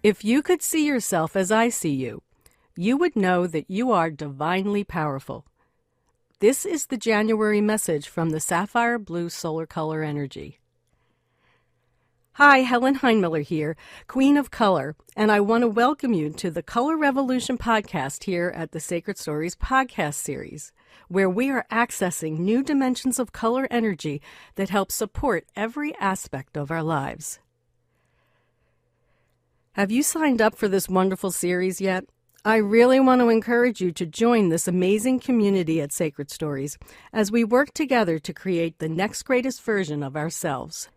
If you could see yourself as I see you, you would know that you are divinely powerful. This is the January message from the Sapphire Blue Solar Color Energy. Hi, Helen Heinmiller here, Queen of Color, and I want to welcome you to the Color Revolution podcast here at the Sacred Stories podcast series, where we are accessing new dimensions of color energy that help support every aspect of our lives. Have you signed up for this wonderful series yet? I really want to encourage you to join this amazing community at Sacred Stories as we work together to create the next greatest version of ourselves.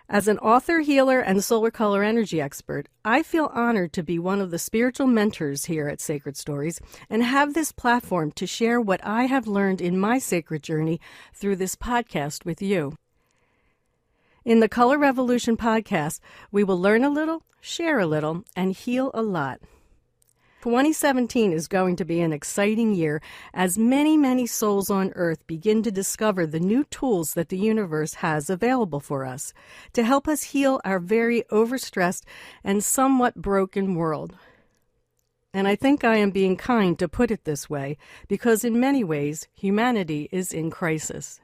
As an author, healer, and solar color energy expert, I feel honored to be one of the spiritual mentors here at Sacred Stories and have this platform to share what I have learned in my sacred journey through this podcast with you. In the Color Revolution podcast, we will learn a little, share a little, and heal a lot. 2017 is going to be an exciting year as many souls on Earth begin to discover the new tools that the universe has available for us to help us heal our very overstressed and somewhat broken world. And I think I am being kind to put it this way because in many ways, humanity is in crisis.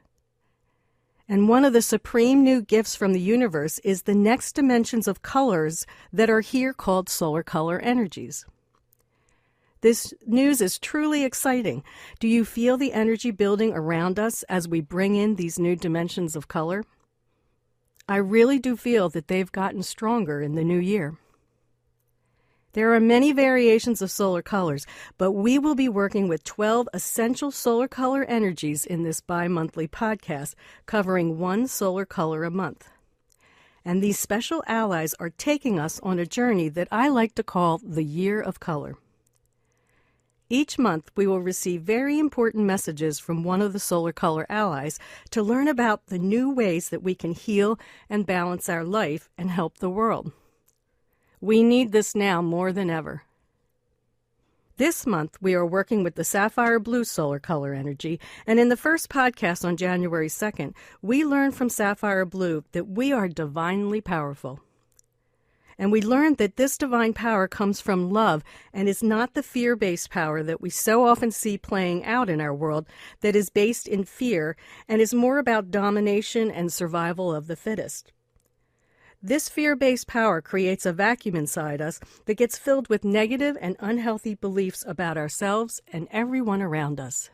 And one of the supreme new gifts from the universe is the next dimensions of colors that are here called solar color energies. This news is truly exciting. Do you feel the energy building around us as we bring in these new dimensions of color? I really do feel that they've gotten stronger in the new year. There are many variations of solar colors, but we will be working with 12 essential solar color energies in this bi-monthly podcast, covering one solar color a month. And these special allies are taking us on a journey that I like to call the Year of Color. Each month, we will receive very important messages from one of the solar color allies to learn about the new ways that we can heal and balance our life and help the world. We need this now more than ever. This month, we are working with the Sapphire Blue Solar Color Energy, and in the first podcast on January 2nd, we learned from Sapphire Blue that we are divinely powerful. And we learned that this divine power comes from love and is not the fear-based power that we so often see playing out in our world that is based in fear and is more about domination and survival of the fittest. This fear-based power creates a vacuum inside us that gets filled with negative and unhealthy beliefs about ourselves and everyone around us.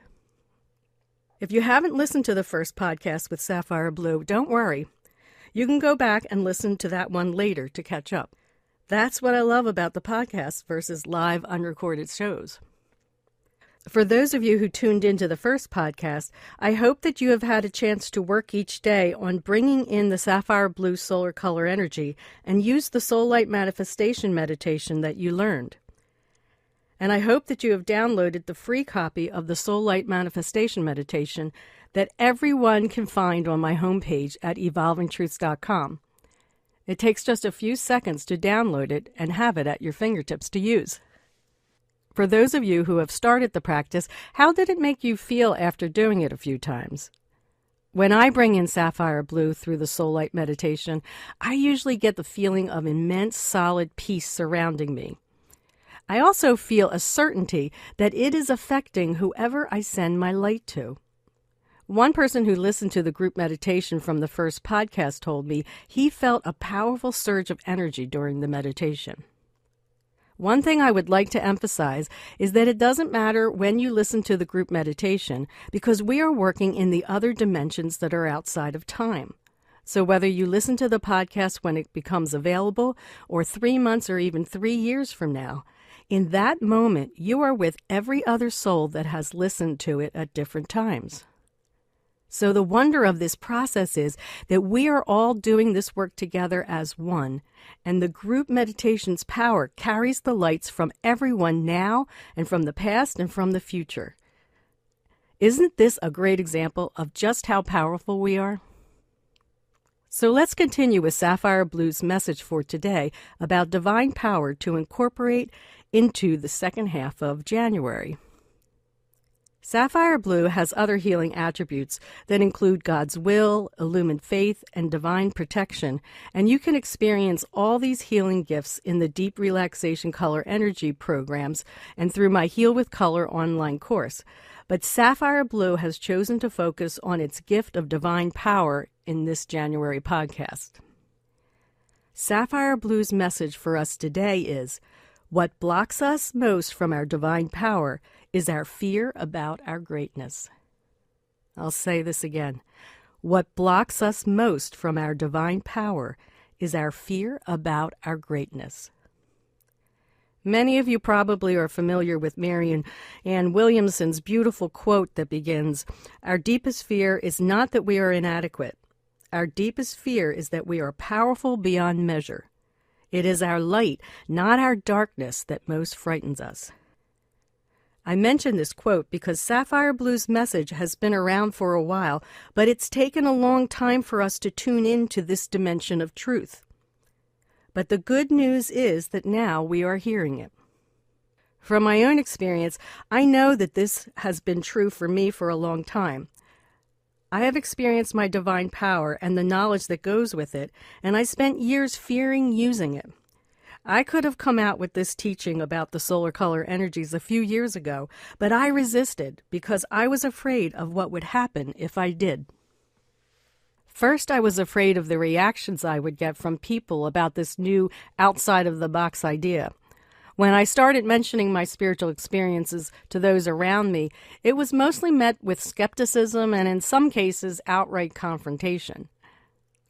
If you haven't listened to the first podcast with Sapphire Blue, don't worry. You can go back and listen to that one later to catch up. That's what I love about the podcast versus live unrecorded shows. For those of you who tuned into the first podcast, I hope that you have had a chance to work each day on bringing in the Sapphire Blue Solar Color Energy and use the Soul Light Manifestation meditation that you learned. And I hope that you have downloaded the free copy of the Soul Light Manifestation meditation that everyone can find on my homepage at evolvingtruths.com. It takes just a few seconds to download it and have it at your fingertips to use. For those of you who have started the practice, how did it make you feel after doing it a few times? When I bring in Sapphire Blue through the Soul Light meditation, I usually get the feeling of immense solid peace surrounding me. I also feel a certainty that it is affecting whoever I send my light to. One person who listened to the group meditation from the first podcast told me he felt a powerful surge of energy during the meditation. One thing I would like to emphasize is that it doesn't matter when you listen to the group meditation because we are working in the other dimensions that are outside of time. So whether you listen to the podcast when it becomes available or 3 months or even 3 years from now, in that moment you are with every other soul that has listened to it at different times. So the wonder of this process is that we are all doing this work together as one, and the group meditation's power carries the lights from everyone now and from the past and from the future. Isn't this a great example of just how powerful we are? So let's continue with Sapphire Blue's message for today about divine power to incorporate into the second half of January. Sapphire Blue has other healing attributes that include God's will, illumined faith, and divine protection, and you can experience all these healing gifts in the Deep Relaxation Color Energy programs and through my Heal with Color online course. But Sapphire Blue has chosen to focus on its gift of divine power in this January podcast. Sapphire Blue's message for us today is, what blocks us most from our divine power is our fear about our greatness. I'll say this again. What blocks us most from our divine power is our fear about our greatness. Many of you probably are familiar with Marianne Ann Williamson's beautiful quote that begins, "Our deepest fear is not that we are inadequate. Our deepest fear is that we are powerful beyond measure. It is our light, not our darkness, that most frightens us." I mention this quote because Sapphire Blue's message has been around for a while, but it's taken a long time for us to tune into this dimension of truth. But the good news is that now we are hearing it. From my own experience, I know that this has been true for me for a long time. I have experienced my divine power and the knowledge that goes with it, and I spent years fearing using it. I could have come out with this teaching about the solar color energies a few years ago, but I resisted because I was afraid of what would happen if I did. First, I was afraid of the reactions I would get from people about this new outside-of-the-box idea. When I started mentioning my spiritual experiences to those around me, it was mostly met with skepticism and in some cases outright confrontation.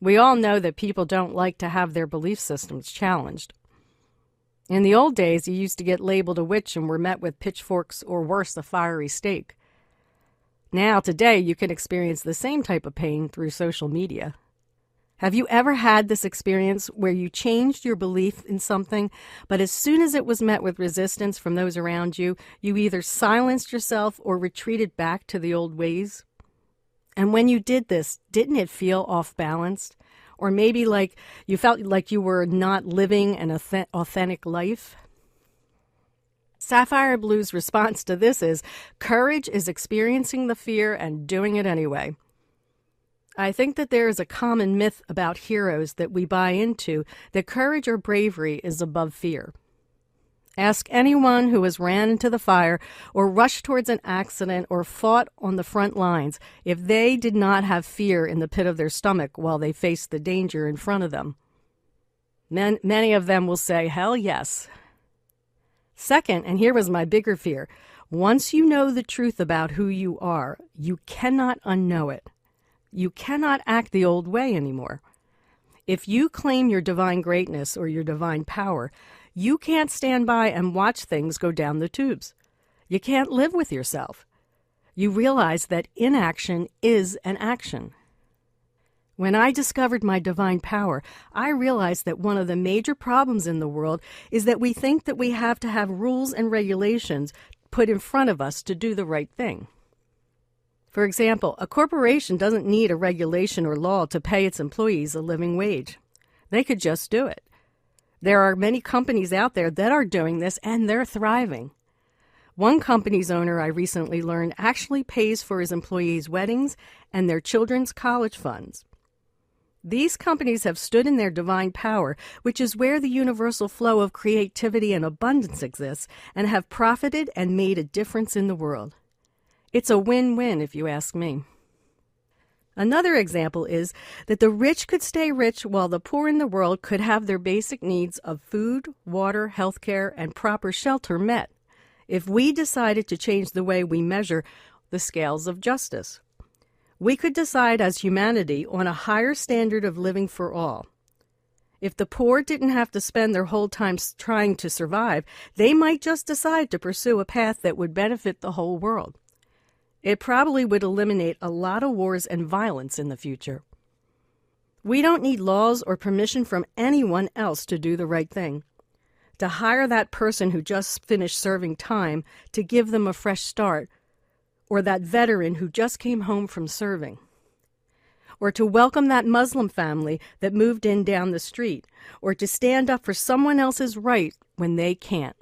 We all know that people don't like to have their belief systems challenged. In the old days, you used to get labeled a witch and were met with pitchforks or worse, a fiery stake. Now, today, you can experience the same type of pain through social media. Have you ever had this experience where you changed your belief in something, but as soon as it was met with resistance from those around you, you either silenced yourself or retreated back to the old ways? And when you did this, didn't it feel off-balanced? Or maybe like you felt like you were not living an authentic life? Sapphire Blue's response to this is, courage is experiencing the fear and doing it anyway. I think that there is a common myth about heroes that we buy into, that courage or bravery is above fear. Ask anyone who has ran into the fire or rushed towards an accident or fought on the front lines if they did not have fear in the pit of their stomach while they faced the danger in front of them. Many of them will say, hell yes. Second, and here was my bigger fear, once you know the truth about who you are, you cannot unknow it. You cannot act the old way anymore. If you claim your divine greatness or your divine power, you can't stand by and watch things go down the tubes. You can't live with yourself. You realize that inaction is an action. When I discovered my divine power, I realized that one of the major problems in the world is that we think that we have to have rules and regulations put in front of us to do the right thing. For example, a corporation doesn't need a regulation or law to pay its employees a living wage. They could just do it. There are many companies out there that are doing this, and they're thriving. One company's owner, I recently learned, actually pays for his employees' weddings and their children's college funds. These companies have stood in their divine power, which is where the universal flow of creativity and abundance exists, and have profited and made a difference in the world. It's a win-win, if you ask me. Another example is that the rich could stay rich while the poor in the world could have their basic needs of food, water, healthcare, and proper shelter met, if we decided to change the way we measure the scales of justice. We could decide as humanity on a higher standard of living for all. If the poor didn't have to spend their whole time trying to survive, they might just decide to pursue a path that would benefit the whole world. It probably would eliminate a lot of wars and violence in the future. We don't need laws or permission from anyone else to do the right thing. To hire that person who just finished serving time to give them a fresh start, or that veteran who just came home from serving, or to welcome that Muslim family that moved in down the street, or to stand up for someone else's right when they can't.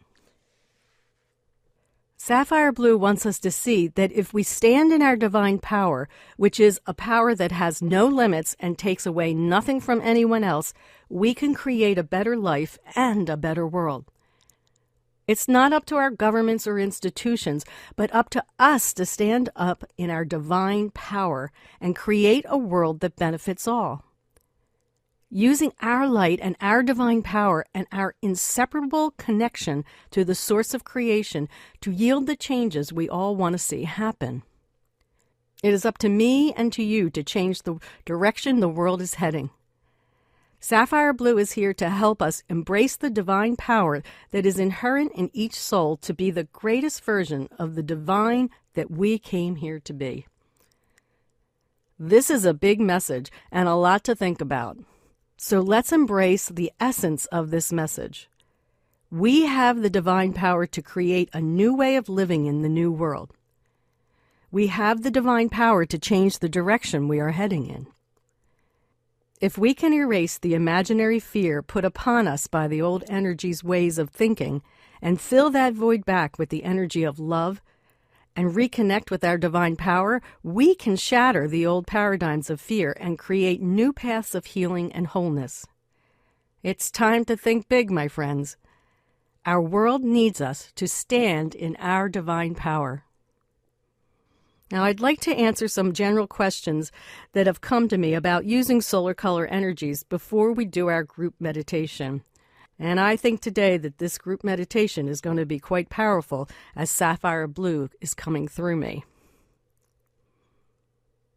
Sapphire Blue wants us to see that if we stand in our divine power, which is a power that has no limits and takes away nothing from anyone else, we can create a better life and a better world. It's not up to our governments or institutions, but up to us to stand up in our divine power and create a world that benefits all. Using our light and our divine power and our inseparable connection to the source of creation to yield the changes we all want to see happen. It is up to me and to you to change the direction the world is heading. Sapphire Blue is here to help us embrace the divine power that is inherent in each soul to be the greatest version of the divine that we came here to be. This is a big message and a lot to think about. So let's embrace the essence of this message. We have the divine power to create a new way of living in the new world. We have the divine power to change the direction we are heading in. If we can erase the imaginary fear put upon us by the old energy's ways of thinking and fill that void back with the energy of love and reconnect with our divine power, we can shatter the old paradigms of fear and create new paths of healing and wholeness. It's time to think big, my friends. Our world needs us to stand in our divine power. Now, I'd like to answer some general questions that have come to me about using solar color energies before we do our group meditation. And I think today that this group meditation is going to be quite powerful as Sapphire Blue is coming through me.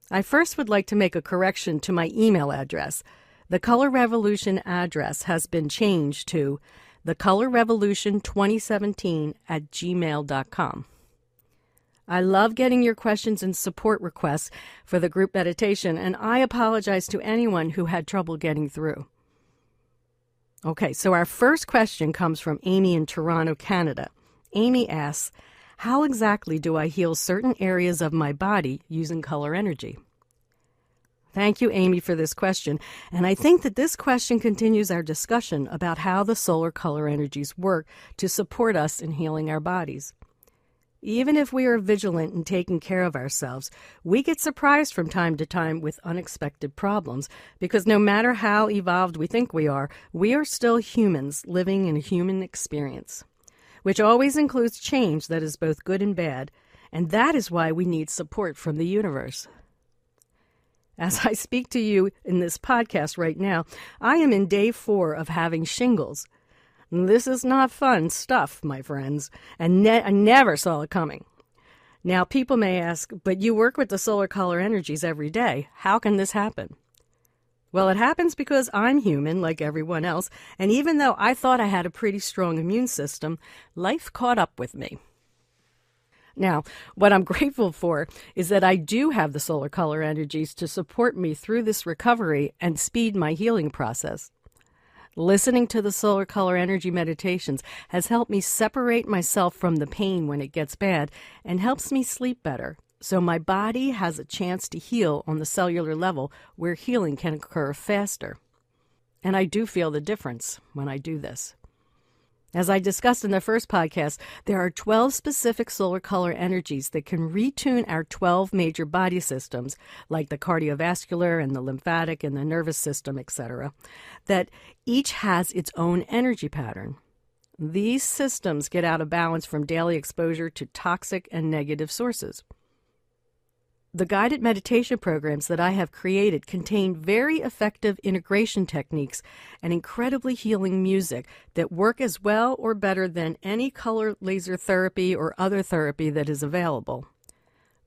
I first would like to make a correction to my email address. The Color Revolution address has been changed to thecolorrevolution2017@gmail.com. I love getting your questions and support requests for the group meditation, and I apologize to anyone who had trouble getting through. Okay, so our first question comes from Amy in Toronto, Canada. Amy asks, how exactly do I heal certain areas of my body using color energy? Thank you, Amy, for this question. And I think that this question continues our discussion about how the solar color energies work to support us in healing our bodies. Even if we are vigilant in taking care of ourselves, we get surprised from time to time with unexpected problems because no matter how evolved we think we are still humans living in a human experience, which always includes change that is both good and bad, and that is why we need support from the universe. As I speak to you in this podcast right now, I am in day 4 of having shingles. This is not fun stuff, my friends, and I never saw it coming. Now, people may ask, but you work with the solar color energies every day. How can this happen? Well, it happens because I'm human like everyone else, and even though I thought I had a pretty strong immune system, life caught up with me. Now, what I'm grateful for is that I do have the solar color energies to support me through this recovery and speed my healing process. Listening to the solar color energy meditations has helped me separate myself from the pain when it gets bad and helps me sleep better, so my body has a chance to heal on the cellular level where healing can occur faster. And I do feel the difference when I do this. As I discussed in the first podcast, there are 12 specific solar color energies that can retune our 12 major body systems, like the cardiovascular and the lymphatic and the nervous system, etc., that each has its own energy pattern. These systems get out of balance from daily exposure to toxic and negative sources. The guided meditation programs that I have created contain very effective integration techniques and incredibly healing music that work as well or better than any color laser therapy or other therapy that is available.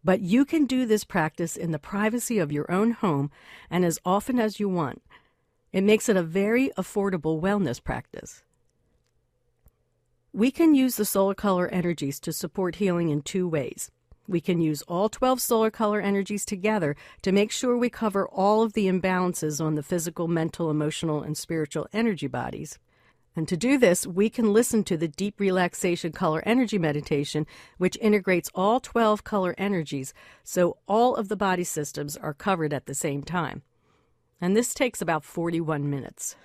But you can do this practice in the privacy of your own home and as often as you want. It makes it a very affordable wellness practice. We can use the solar color energies to support healing in 2 ways. We can use all 12 solar color energies together to make sure we cover all of the imbalances on the physical, mental, emotional, and spiritual energy bodies. And to do this, we can listen to the deep relaxation color energy meditation, which integrates all 12 color energies, so all of the body systems are covered at the same time. And this takes about 41 minutes.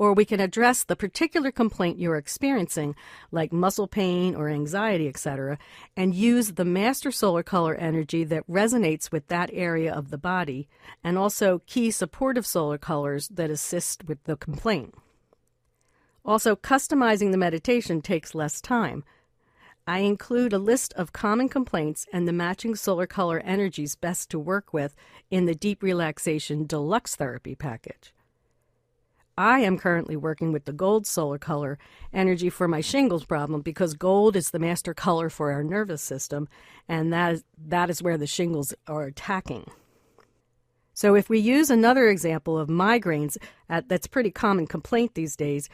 Or we can address the particular complaint you're experiencing, like muscle pain or anxiety, etc., and use the master solar color energy that resonates with that area of the body, and also key supportive solar colors that assist with the complaint. Also, customizing the meditation takes less time. I include a list of common complaints and the matching solar color energies best to work with in the Deep Relaxation Deluxe Therapy package. I am currently working with the gold solar color energy for my shingles problem because gold is the master color for our nervous system, and that is where the shingles are attacking. So if we use another example of migraines, that's a pretty common complaint these days,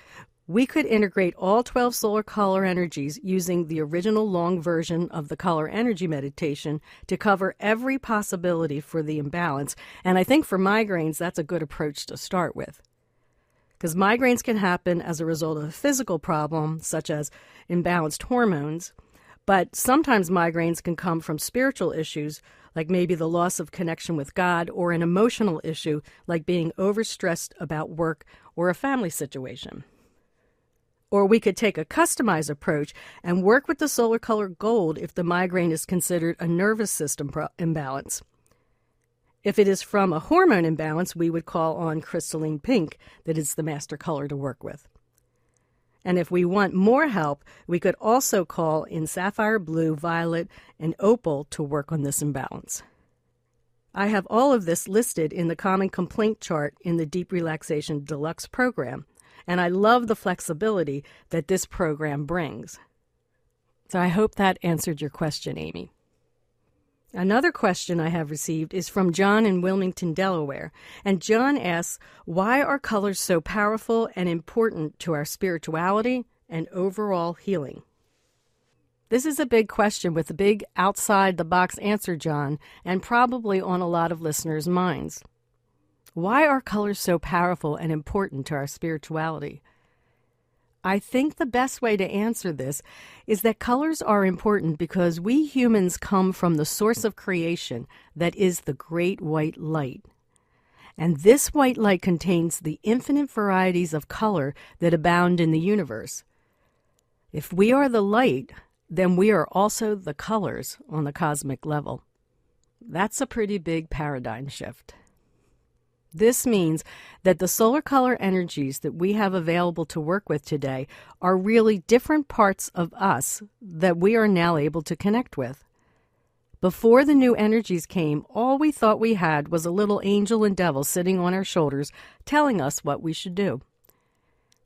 we could integrate all 12 solar color energies using the original long version of the color energy meditation to cover every possibility for the imbalance. And I think for migraines, that's a good approach to start with. Because migraines can happen as a result of a physical problem, such as imbalanced hormones, but sometimes migraines can come from spiritual issues, like maybe the loss of connection with God, or an emotional issue, like being overstressed about work or a family situation. Or we could take a customized approach and work with the solar color gold if the migraine is considered a nervous system imbalance. If it is from a hormone imbalance, we would call on crystalline pink, that is the master color to work with. And if we want more help, we could also call in sapphire blue, violet, and opal to work on this imbalance. I have all of this listed in the common complaint chart in the Deep Relaxation Deluxe program, and I love the flexibility that this program brings. So I hope that answered your question, Amy. Another question I have received is from John in Wilmington, Delaware, and John asks, why are colors so powerful and important to our spirituality and overall healing? This is a big question with a big outside-the-box answer, John, and probably on a lot of listeners' minds. Why are colors so powerful and important to our spirituality? I think the best way to answer this is that colors are important because we humans come from the source of creation that is the great white light. And this white light contains the infinite varieties of color that abound in the universe. If we are the light, then we are also the colors on the cosmic level. That's a pretty big paradigm shift. This means that the solar color energies that we have available to work with today are really different parts of us that we are now able to connect with. Before the new energies came, all we thought we had was a little angel and devil sitting on our shoulders telling us what we should do.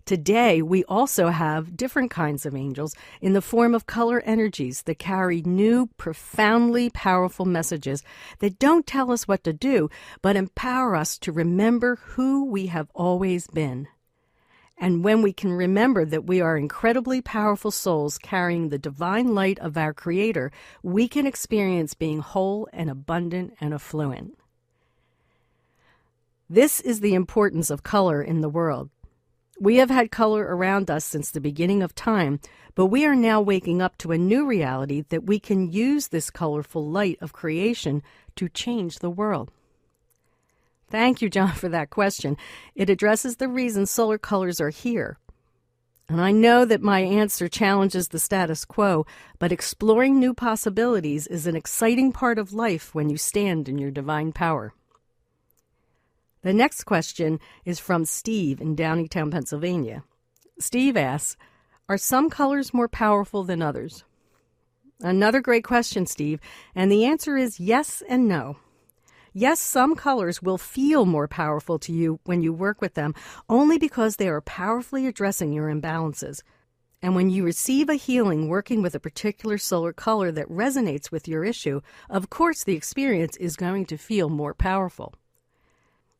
Today, we also have different kinds of angels in the form of color energies that carry new, profoundly powerful messages that don't tell us what to do, but empower us to remember who we have always been. And when we can remember that we are incredibly powerful souls carrying the divine light of our Creator, we can experience being whole and abundant and affluent. This is the importance of color in the world. We have had color around us since the beginning of time, but we are now waking up to a new reality that we can use this colorful light of creation to change the world. Thank you, John, for that question. It addresses the reason solar colors are here. And I know that my answer challenges the status quo, but exploring new possibilities is an exciting part of life when you stand in your divine power. The next question is from Steve in Downingtown, Pennsylvania. Steve asks, are some colors more powerful than others? Another great question, Steve, and the answer is yes and no. Yes, some colors will feel more powerful to you when you work with them, only because they are powerfully addressing your imbalances. And when you receive a healing working with a particular solar color that resonates with your issue, of course the experience is going to feel more powerful.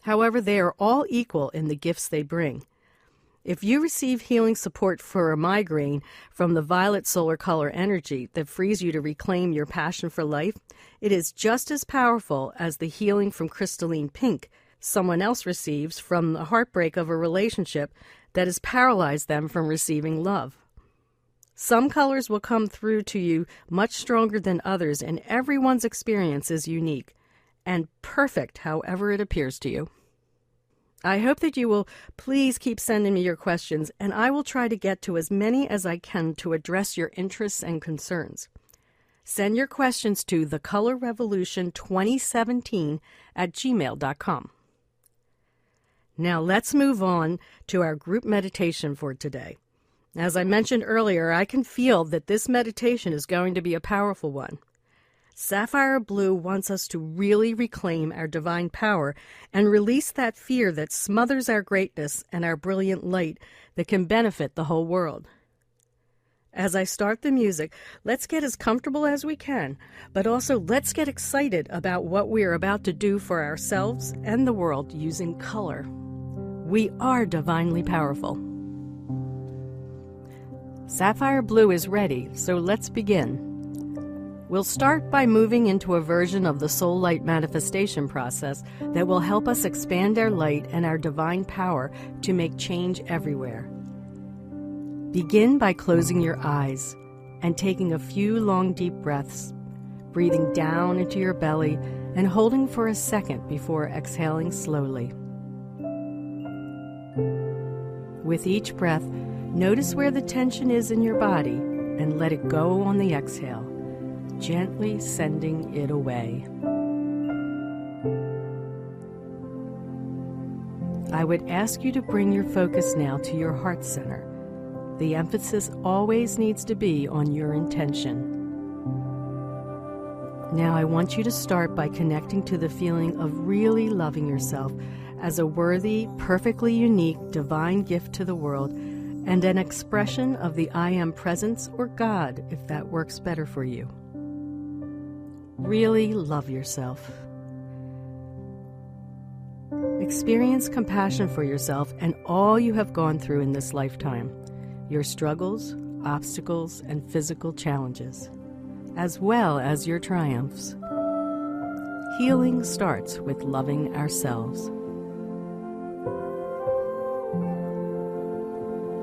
However, they are all equal in the gifts they bring. If you receive healing support for a migraine from the violet solar color energy that frees you to reclaim your passion for life, it is just as powerful as the healing from crystalline pink someone else receives from the heartbreak of a relationship that has paralyzed them from receiving love. Some colors will come through to you much stronger than others, and everyone's experience is unique and perfect however it appears to you. I hope that you will please keep sending me your questions, and I will try to get to as many as I can to address your interests and concerns. Send your questions to thecolorrevolution2017@gmail.com. Now let's move on to our group meditation for today. As I mentioned earlier, I can feel that this meditation is going to be a powerful one. Sapphire Blue wants us to really reclaim our divine power and release that fear that smothers our greatness and our brilliant light that can benefit the whole world. As I start the music, let's get as comfortable as we can, but also let's get excited about what we are about to do for ourselves and the world using color. We are divinely powerful. Sapphire Blue is ready, so let's begin. We'll start by moving into a version of the soul light manifestation process that will help us expand our light and our divine power to make change everywhere. Begin by closing your eyes and taking a few long deep breaths, breathing down into your belly and holding for a second before exhaling slowly. With each breath, notice where the tension is in your body and let it go on the exhale, gently sending it away. I would ask you to bring your focus now to your heart center. The emphasis always needs to be on your intention. Now I want you to start by connecting to the feeling of really loving yourself as a worthy, perfectly unique, divine gift to the world and an expression of the I Am presence or God, if that works better for you. Really love yourself. Experience compassion for yourself and all you have gone through in this lifetime, your struggles, obstacles, and physical challenges, as well as your triumphs. Healing starts with loving ourselves.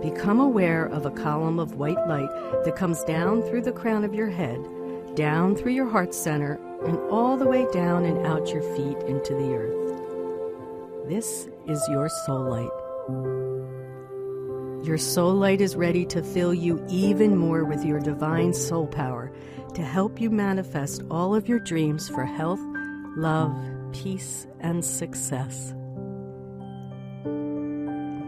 Become aware of a column of white light that comes down through the crown of your head, down through your heart center, and all the way down and out your feet into the earth. This is your soul light. Your soul light is ready to fill you even more with your divine soul power to help you manifest all of your dreams for health, love, peace, and success.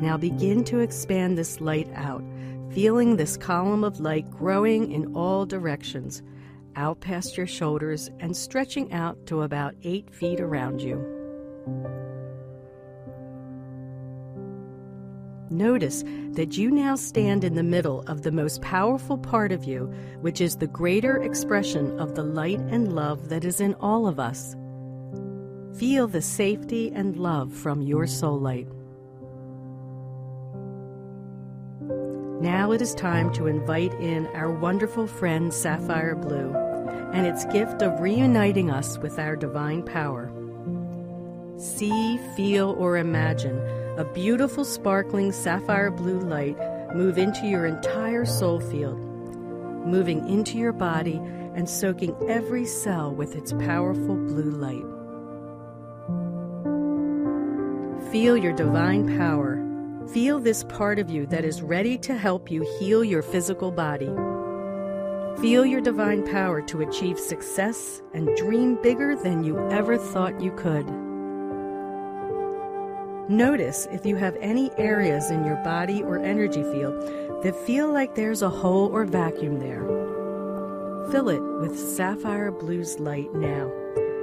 Now begin to expand this light out, feeling this column of light growing in all directions, out past your shoulders and stretching out to about 8 feet around you. Notice that you now stand in the middle of the most powerful part of you, which is the greater expression of the light and love that is in all of us. Feel the safety and love from your soul light. Now it is time to invite in our wonderful friend Sapphire Blue and its gift of reuniting us with our divine power. See, feel, or imagine a beautiful sparkling sapphire blue light move into your entire soul field, moving into your body and soaking every cell with its powerful blue light. Feel your divine power. Feel this part of you that is ready to help you heal your physical body. Feel your divine power to achieve success and dream bigger than you ever thought you could. Notice if you have any areas in your body or energy field that feel like there's a hole or vacuum there. Fill it with Sapphire Blue's light now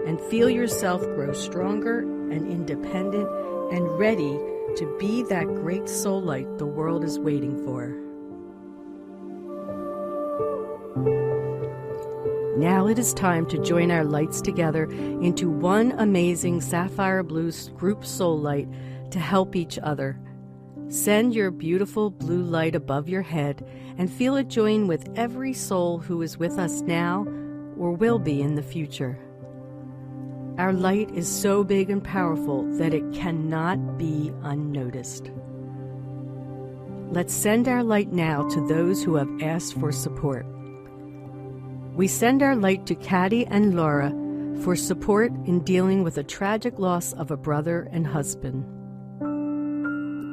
and feel yourself grow stronger and independent and ready to be that great soul light the world is waiting for. Now it is time to join our lights together into one amazing Sapphire Blue group soul light to help each other. Send your beautiful blue light above your head and feel it join with every soul who is with us now or will be in the future. Our light is so big and powerful that it cannot be unnoticed. Let's send our light now to those who have asked for support. We send our light to Caddy and Laura for support in dealing with a tragic loss of a brother and husband.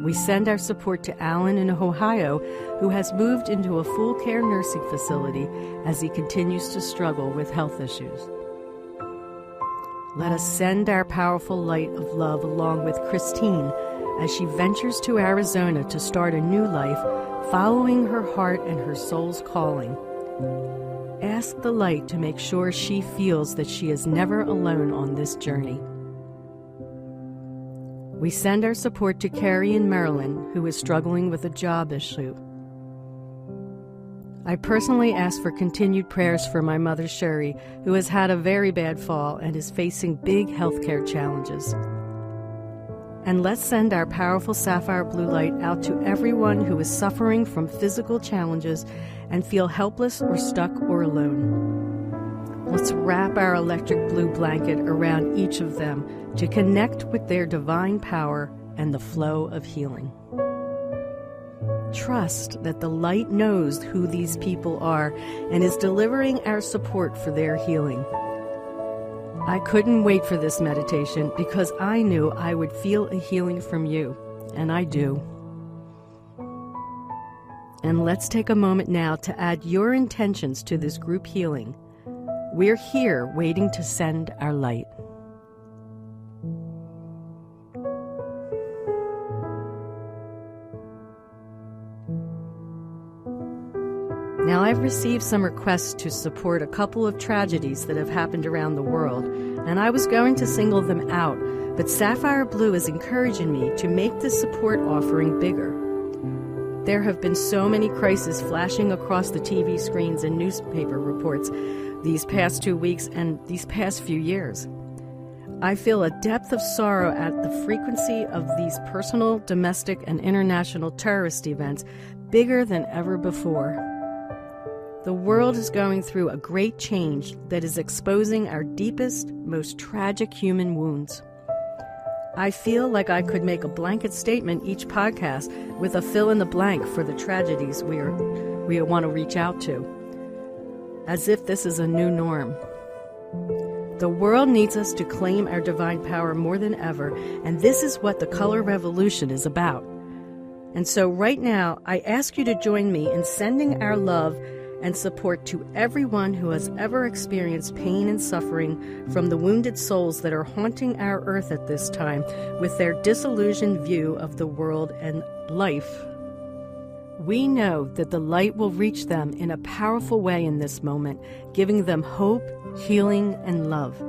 We send our support to Alan in Ohio, who has moved into a full care nursing facility as he continues to struggle with health issues. Let us send our powerful light of love along with Christine as she ventures to Arizona to start a new life, following her heart and her soul's calling. Ask the light to make sure she feels that she is never alone on this journey. We send our support to Carrie in Maryland, who is struggling with a job issue. I personally ask for continued prayers for my mother, Sherry, who has had a very bad fall and is facing big healthcare challenges. And let's send our powerful sapphire blue light out to everyone who is suffering from physical challenges and feel helpless or stuck or alone. Let's wrap our electric blue blanket around each of them to connect with their divine power and the flow of healing. Trust that the light knows who these people are and is delivering our support for their healing. I couldn't wait for this meditation because I knew I would feel a healing from you, and I do. And let's take a moment now to add your intentions to this group healing. We're here waiting to send our light. Now, I've received some requests to support a couple of tragedies that have happened around the world, and I was going to single them out, but Sapphire Blue is encouraging me to make this support offering bigger. There have been so many crises flashing across the TV screens and newspaper reports these past 2 weeks and these past few years. I feel a depth of sorrow at the frequency of these personal, domestic, and international terrorist events bigger than ever before. The world is going through a great change that is exposing our deepest, most tragic human wounds. I feel like I could make a blanket statement each podcast with a fill-in-the-blank for the tragedies we want to reach out to, as if this is a new norm. The world needs us to claim our divine power more than ever, and this is what the color revolution is about. And so right now, I ask you to join me in sending our love and support to everyone who has ever experienced pain and suffering from the wounded souls that are haunting our earth at this time with their disillusioned view of the world and life. We know that the light will reach them in a powerful way in this moment, giving them hope, healing, and love.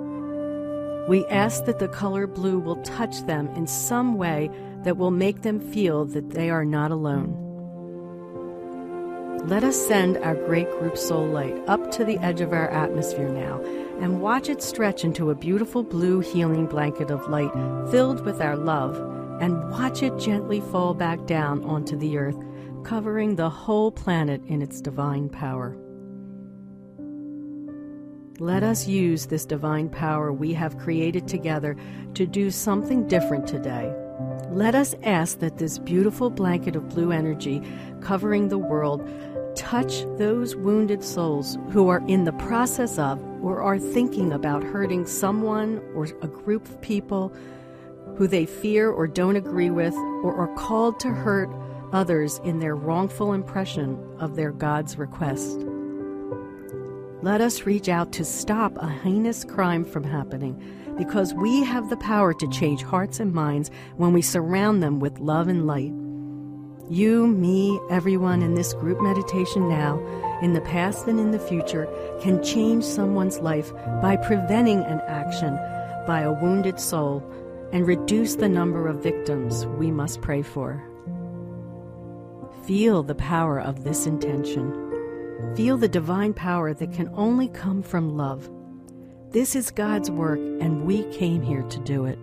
We ask that the color blue will touch them in some way that will make them feel that they are not alone. Let us send our great group soul light up to the edge of our atmosphere now and watch it stretch into a beautiful blue healing blanket of light filled with our love, and watch it gently fall back down onto the earth, covering the whole planet in its divine power. Let us use this divine power we have created together to do something different today. Let us ask that this beautiful blanket of blue energy covering the world touch those wounded souls who are in the process of or are thinking about hurting someone or a group of people who they fear or don't agree with, or are called to hurt others in their wrongful impression of their God's request. Let us reach out to stop a heinous crime from happening, because we have the power to change hearts and minds when we surround them with love and light. You, me, everyone in this group meditation now, in the past and in the future, can change someone's life by preventing an action by a wounded soul and reduce the number of victims we must pray for. Feel the power of this intention. Feel the divine power that can only come from love. This is God's work, and we came here to do it.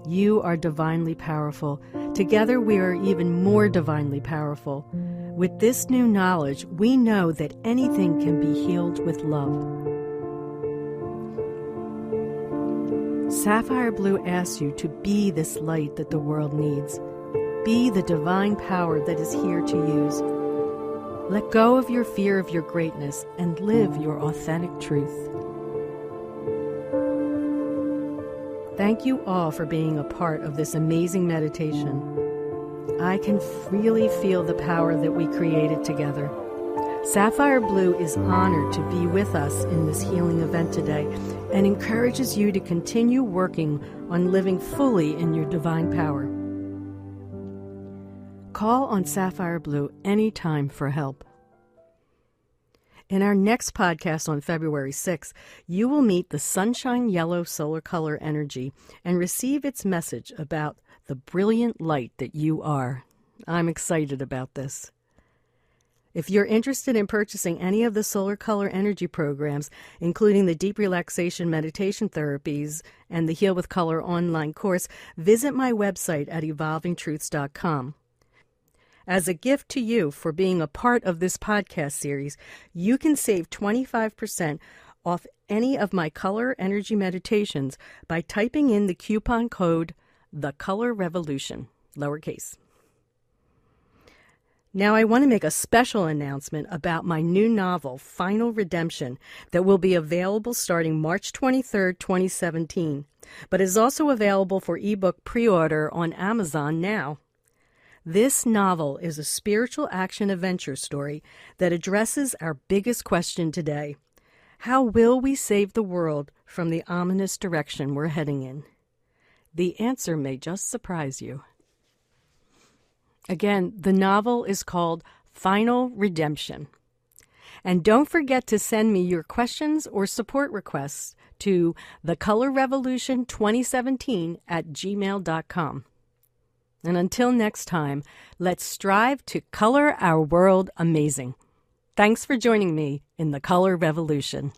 You are divinely powerful. Together we are even more divinely powerful. With this new knowledge, we know that anything can be healed with love. Sapphire Blue asks you to be this light that the world needs. Be the divine power that is here to use. Let go of your fear of your greatness and live your authentic truth. Thank you all for being a part of this amazing meditation. I can really feel the power that we created together. Sapphire Blue is honored to be with us in this healing event today and encourages you to continue working on living fully in your divine power. Call on Sapphire Blue anytime for help. In our next podcast on February 6th, you will meet the Sunshine Yellow Solar Color Energy and receive its message about the brilliant light that you are. I'm excited about this. If you're interested in purchasing any of the Solar Color Energy programs, including the Deep Relaxation Meditation Therapies and the Heal with Color online course, visit my website at evolvingtruths.com. As a gift to you for being a part of this podcast series, you can save 25% off any of my color energy meditations by typing in the coupon code TheColorRevolution, lowercase. Now I want to make a special announcement about my new novel, Final Redemption, that will be available starting March 23rd, 2017, but is also available for ebook pre-order on Amazon now. This novel is a spiritual action adventure story that addresses our biggest question today. How will we save the world from the ominous direction we're heading in? The answer may just surprise you. Again, the novel is called Final Redemption. And don't forget to send me your questions or support requests to thecolorrevolution2017@gmail.com. And until next time, let's strive to color our world amazing. Thanks for joining me in the Color Revolution.